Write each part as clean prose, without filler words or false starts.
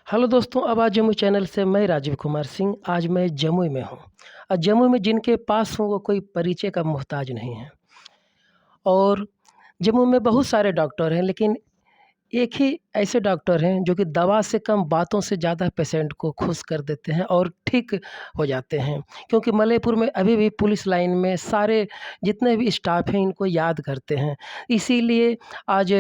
Hello दोस्तों, आवाज़ Jamui channel से मैं राजीव कुमार सिंह। आज मैं जमुई में हूँ और जमुई में जिनके पास हूँ वो कोई परिचय का मोहताज नहीं है। और जमुई में बहुत सारे डॉक्टर हैं, लेकिन एक ही ऐसे डॉक्टर हैं जो कि दवा से कम बातों से ज़्यादा पेशेंट को खुश कर देते हैं और ठीक हो जाते हैं। क्योंकि मलयपुर में अभी भी पुलिस लाइन में सारे जितने भी स्टाफ हैं इनको याद करते हैं। इसीलिए आज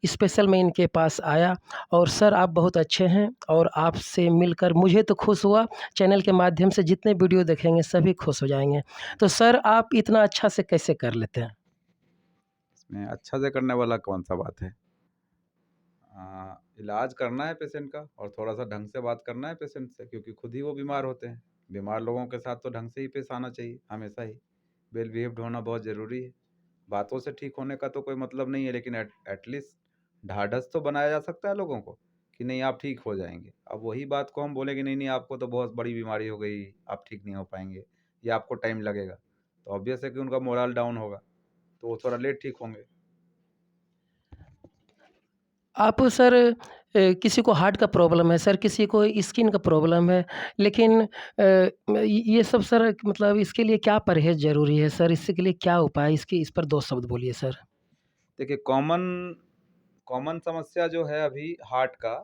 स्पेशल मैं इनके पास आया। और सर, आप बहुत अच्छे हैं और आपसे मिलकर मुझे तो खुश हुआ। चैनल के माध्यम से जितने वीडियो देखेंगे सभी खुश हो जाएँगे। तो सर, आप इतना अच्छा से कैसे कर लेते हैं? इसमें अच्छा से करने वाला कौन-सा बात है? इलाज करना है पेशेंट का और थोड़ा-सा ढंग से बात करना है पेशेंट से, क्योंकि खुद ही वो बीमार होते हैं। बीमार लोगों के साथ तो ढंग से ही पेश आना चाहिए, हमेशा ही। वेल बिहेव्ड होना बहुत ज़रूरी है। बातों से ठीक होने का तो कोई मतलब नहीं है, लेकिन एटलीस्ट ढाढ़स तो बनाया जा सकता है लोगों को, कि नहीं आप ठीक हो जाएँगे। अब वही बात को हम बोलें कि नहीं, नहीं आपको तो बहुत बड़ी बीमारी हो गई, आप ठीक नहीं हो पाएँगे या आपको टाइम लगेगा, तो ऑब्वियस है कि उनका मोरल डाउन होगा, तो वो थोड़ा लेट ठीक होंगे। आप सर, किसी को हार्ट का प्रॉब्लम है सर, किसी को स्किन का प्रॉब्लम है, लेकिन ये सब सर मतलब इसके लिए क्या परहेज़ ज़रूरी है सर? इसके लिए क्या उपाय? इसके इस पर 2 शब्द बोलिए सर। देखिए, कॉमन कॉमन समस्या जो है अभी हार्ट का,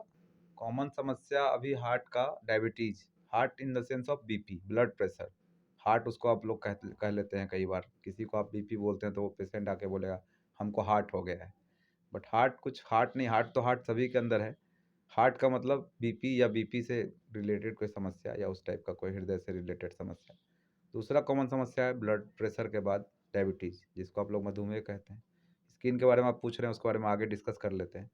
कॉमन समस्या अभी हार्ट का diabetes, heart in the sense of BP, blood pressure. Heart उसको आप लोग कह लेते हैं। कई बार किसी को आप बीपी बोलते हैं तो वो पेशेंट आके बोलेगा हमको हार्ट हो गया है। बट हार्ट कुछ हार्ट नहीं, हार्ट तो हार्ट सभी के अंदर है। हार्ट का मतलब बीपी या बीपी से रिलेटेड कोई समस्या या उस टाइप का कोई हृदय से रिलेटेड समस्या। दूसरा कॉमन समस्या है ब्लड प्रेशर के बाद डायबिटीज़, जिसको आप लोग मधुमेह कहते हैं। स्किन के बारे में आप पूछ रहे हैं, उसके बारे में आगे डिस्कस कर लेते हैं।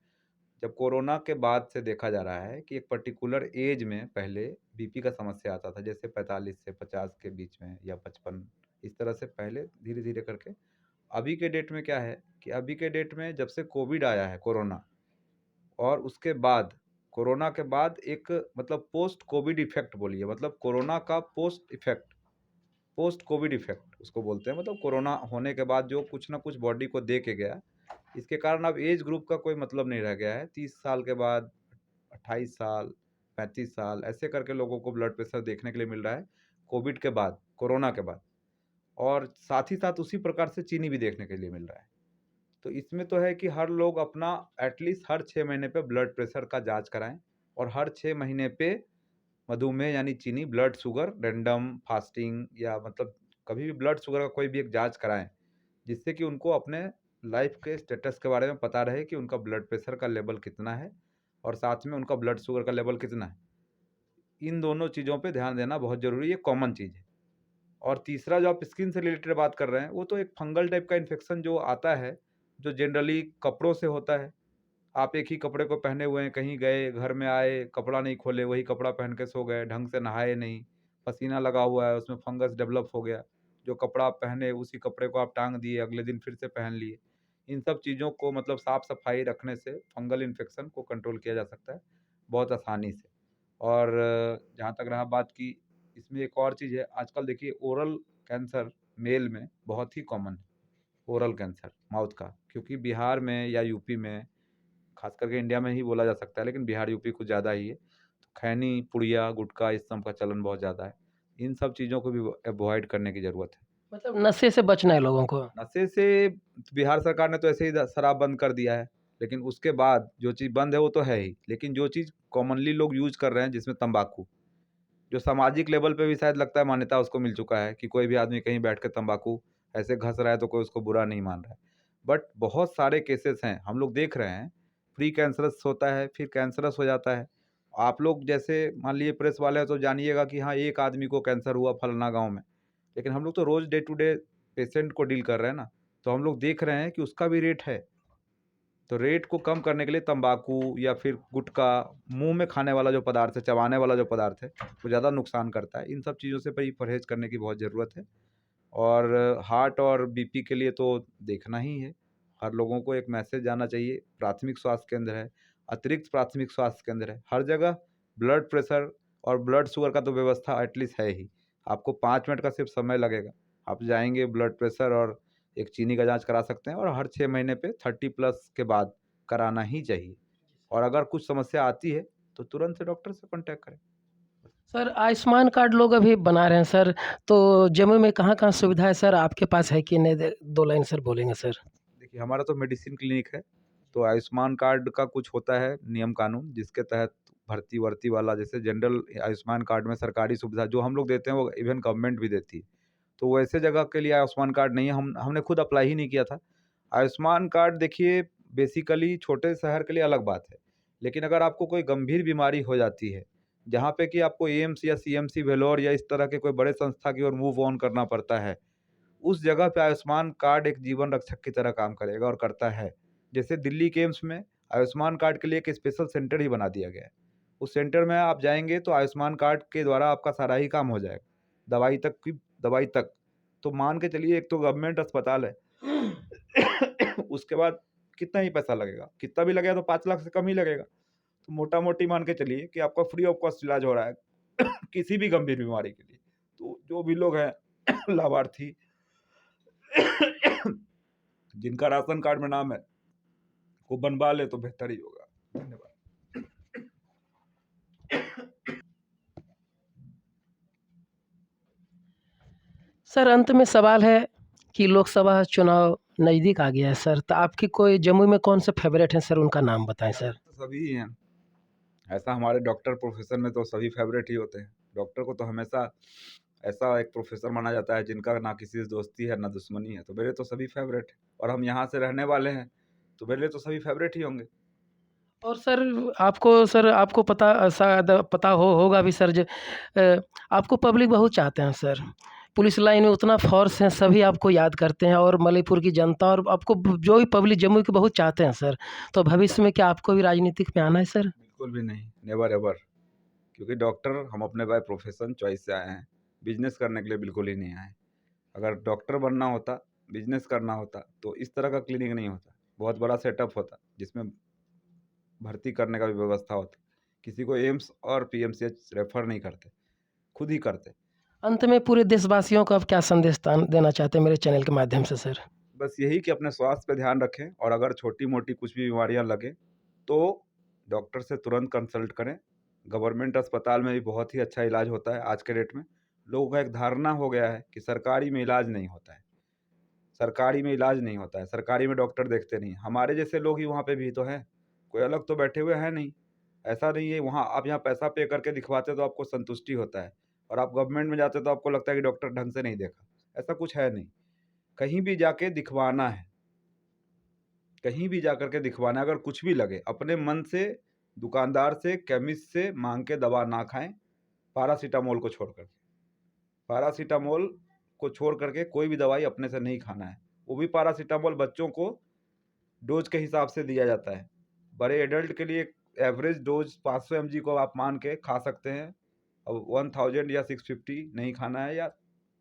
जब कोरोना के बाद से देखा जा रहा है कि एक पर्टिकुलर एज में पहले बीपी का समस्या आता था, जैसे 45 से 50 के बीच में या 55, इस तरह से पहले धीरे धीरे करके। अभी के डेट में क्या है कि अभी के डेट में जब से कोविड आया है, कोरोना, और उसके बाद कोरोना के बाद एक मतलब पोस्ट कोविड इफेक्ट बोलिए, मतलब कोरोना का post effect, post Covid effect उसको बोलते हैं। मतलब कोरोना होने के बाद जो कुछ ना कुछ बॉडी को दे के गया, इसके कारण अब एज ग्रुप का कोई मतलब नहीं रह गया है। 30 साल के बाद 28 साल, 35 साल ऐसे करके लोगों को ब्लड प्रेशर देखने के लिए मिल रहा है कोविड के बाद, कोरोना के बाद। और साथ ही साथ उसी प्रकार से चीनी भी देखने के लिए मिल रहा है। तो इसमें तो है कि हर लोग अपना एटलीस्ट हर 6 महीने पे ब्लड प्रेशर का जांच कराएं, और हर 6 महीने पे मधुमेह यानी चीनी, ब्लड शुगर, रैंडम फास्टिंग, या मतलब कभी भी ब्लड शुगर का कोई भी एक जांच कराएं, जिससे कि उनको अपने लाइफ के स्टेटस के बारे में पता रहे कि उनका ब्लड प्रेशर का लेवल कितना है और साथ में उनका ब्लड शुगर का लेवल कितना है। इन दोनों चीज़ों पे ध्यान देना बहुत ज़रूरी है, कॉमन चीज़ है। और तीसरा जो आप स्किन से रिलेटेड बात कर रहे हैं, वो तो एक फंगल टाइप का इन्फेक्शन जो आता है, जो जनरली कपड़ों से होता है। आप एक ही कपड़े को पहने हुए हैं, कहीं गए, घर में आए, कपड़ा नहीं खोले, वही कपड़ा पहन के सो गए, ढंग से नहाए नहीं, पसीना लगा हुआ है, उसमें फंगस डेवलप हो गया। जो कपड़ा आप पहने उसी कपड़े को आप टाँग दिए, अगले दिन फिर से पहन लिए। इन सब चीज़ों को मतलब साफ-सफाई रखने से फंगल इन्फेक्शन को कंट्रोल किया जा सकता है, बहुत आसानी से। और जहाँ तक रहा बात की, इसमें एक और चीज़ है, आजकल देखिए ओरल कैंसर मेल में बहुत ही कॉमन है, ओरल कैंसर माउथ का। क्योंकि बिहार में या यूपी में, खास करके इंडिया में ही बोला जा सकता है, लेकिन बिहार यूपी कुछ ज़्यादा ही है, तो खैनी, पुड़िया, गुटखा इस सब का चलन बहुत ज़्यादा है। इन सब चीज़ों को भी अवॉइड करने की ज़रूरत है। मतलब नशे से बचना है लोगों को। नशे से बिहार सरकार ने तो ऐसे ही शराब बंद कर दिया है, लेकिन उसके बाद जो चीज़ बंद है वो तो है ही, लेकिन जो चीज़ कॉमनली लोग यूज कर रहे हैं, जिसमें तंबाकू, जो सामाजिक लेवल पे भी शायद लगता है मान्यता उसको मिल चुका है कि कोई भी आदमी कहीं बैठ के तंबाकू ऐसे घस रहा है तो कोई उसको बुरा नहीं मान रहा है। बट बहुत सारे केसेस हैं, हम लोग देख रहे हैं, प्री कैंसरस होता है, फिर कैंसरस हो जाता है। आप लोग जैसे मान लीजिए प्रेस वाले हैं तो जानिएगा कि हाँ, एक आदमी को कैंसर हुआ फलाना गाँव में, लेकिन हम लोग तो रोज़ डे टू डे पेशेंट को डील कर रहे हैं ना, तो हम लोग देख रहे हैं कि उसका भी रेट है। तो रेट को कम करने के लिए तंबाकू या फिर गुटखा, मुंह में खाने वाला जो पदार्थ है, चबाने वाला जो पदार्थ है, वो ज़्यादा नुकसान करता है। इन सब चीज़ों से भी परहेज़ करने की बहुत ज़रूरत है। और हार्ट और बीपी के लिए तो देखना ही है। हर लोगों को एक मैसेज जाना चाहिए, प्राथमिक स्वास्थ्य केंद्र है, अतिरिक्त प्राथमिक स्वास्थ्य केंद्र है, हर जगह ब्लड प्रेशर और ब्लड शुगर का तो व्यवस्था एटलीस्ट है ही। आपको 5 मिनट का सिर्फ समय लगेगा। आप जाएँगे, ब्लड प्रेशर और एक चीनी का जाँच करा सकते हैं, और हर 6 महीने पे 30 प्लस के बाद कराना ही चाहिए। और अगर कुछ समस्या आती है तो तुरंत से डॉक्टर से कॉन्टैक्ट करें। सर आयुष्मान कार्ड लोग अभी बना रहे हैं सर, तो जम्मू में कहाँ-कहाँ सुविधा है सर? आपके पास है कि नहीं? 2 लाइन सर बोलेंगे सर? देखिए, हमारा तो मेडिसिन क्लिनिक है, तो आयुष्मान कार्ड का कुछ होता है नियम कानून, जिसके तहत भर्ती-वर्ती वाला, जैसे जनरल आयुष्मान कार्ड में सरकारी सुविधा जो हम लोग देते हैं, वो इवन गवर्नमेंट भी देती है। तो वैसे जगह के लिए आयुष्मान कार्ड नहीं है, हमने खुद अप्लाई ही नहीं किया था। आयुष्मान कार्ड देखिए बेसिकली छोटे शहर के लिए अलग बात है, लेकिन अगर आपको कोई गंभीर बीमारी हो जाती है, जहाँ पे कि आपको एम्स या सीएमसी वेल्लोर या इस तरह के कोई बड़े संस्था की ओर मूव ऑन करना पड़ता है, उस जगह पे आयुष्मान कार्ड एक जीवन रक्षक की तरह काम करेगा और करता है। जैसे दिल्ली के एम्स में आयुष्मान कार्ड के लिए एक स्पेशल सेंटर ही बना दिया गया है। उस सेंटर में आप जाएँगे तो आयुष्मान कार्ड के द्वारा आपका सारा ही काम हो जाएगा, दवाई तक। तो मान के चलिए, एक तो गवर्नमेंट अस्पताल है, उसके बाद कितना ही पैसा लगेगा, कितना भी लगेगा तो 5 लाख से कम ही लगेगा। तो मोटा-मोटी मान के चलिए कि आपका फ्री ऑफ कॉस्ट इलाज हो रहा है किसी भी गंभीर बीमारी के लिए। तो जो भी लोग हैं लाभार्थी जिनका राशन कार्ड में नाम है, वो बनवा ले तो बेहतर ही होगा। धन्यवाद। सर अंत में सवाल है कि लोकसभा चुनाव नज़दीक आ गया है सर, तो आपकी कोई जम्मू में कौन से फ़ेवरेट हैं सर, उनका नाम बताएँ सर? तो सभी ही हैं। ऐसा हमारे डॉक्टर प्रोफ़ेशन में तो सभी फ़ेवरेट ही होते हैं। डॉक्टर को तो हमेशा ऐसा एक प्रोफ़ेसर माना जाता है जिनका ना किसी से दोस्ती है, ना दुश्मनी है। तो मेरे तो सभी फ़ेवरेट हैं, और हम यहाँ से रहने वाले हैं, तो मेरे लिए तो सभी फ़ेवरेट ही होंगे। और सर आपको पता शायद पता होगा भी सर आपको पब्लिक बहुत चाहते हैं सर। पुलिस लाइन में उतना फ़ोर्स है, सभी आपको याद करते हैं और मलयपुर की जनता और आपको जो भी पब्लिक जम्मू की बहुत चाहते हैं सर। तो भविष्य में क्या आपको भी राजनीतिक में आना है सर? बिल्कुल भी नहीं, नेवर एवर। क्योंकि डॉक्टर हम अपने बाय प्रोफ़ेशन चॉइस से आए हैं, बिज़नेस करने के लिए बिल्कुल ही नहीं आए हैं। अगर डॉक्टर बनना होता, बिज़नेस करना होता, तो इस तरह का क्लिनिक नहीं होता। बहुत बड़ा सेटअप होता, जिसमें भर्ती करने का भी व्यवस्था होती। किसी को एम्स और पीएमसीएच रेफ़र नहीं करते, खुद ही करते। अंत में पूरे देशवासियों को आप क्या संदेश देना चाहते हैं मेरे चैनल के माध्यम से सर? बस यही कि अपने स्वास्थ्य पे ध्यान रखें, और अगर छोटी-मोटी कुछ भी बीमारियाँ लगें, तो डॉक्टर से तुरंत कंसल्ट करें। गवर्नमेंट अस्पताल में भी बहुत ही अच्छा इलाज होता है आज के डेट में। लोगों का एक धारणा हो गया है कि सरकारी में इलाज नहीं होता है। सरकारी में इलाज नहीं होता है, सरकारी में डॉक्टर देखते नहीं हैं। हमारे जैसे लोग ही वहाँ पे भी तो हैं, कोई अलग तो बैठे हुए हैं नहीं। ऐसा नहीं है वहाँ आप यहाँ पैसा पे करके दिखवाते तो आपको संतुष्टि होता है, और आप गवर्नमेंट में जाते तो आपको लगता है कि डॉक्टर ढंग से नहीं देखा। ऐसा कुछ है नहीं। कहीं भी जाके दिखवाना है, कहीं भी जाकर के दिखवाना है। अगर कुछ भी लगे, अपने मन से, दुकानदार से, केमिस्ट से माँग के दवा ना खाएँ, पैरासिटामोल को छोड़ कर के। पैरासिटामोल को छोड़ कर के कोई भी दवाई अपने से नहीं खाना है। वो भी पैरासिटामोल बच्चों को डोज़ के हिसाब से दिया जाता है। बड़े एडल्ट के लिए एवरेज डोज़ 500 एमजी को आप मान के खा सकते हैं। अब 1000 या 650 नहीं खाना है, या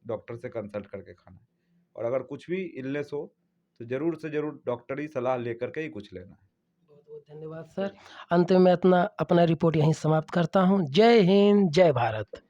डॉक्टर से कंसल्ट करके खाना है। और अगर कुछ भी इलनेस हो, तो ज़रूर से ज़रूर डॉक्टरी सलाह लेकर के ही कुछ लेना है। बहुत-बहुत धन्यवाद सर। अंत में मैं अपना रिपोर्ट यहीं समाप्त करता हूँ। जय हिंद, जय भारत।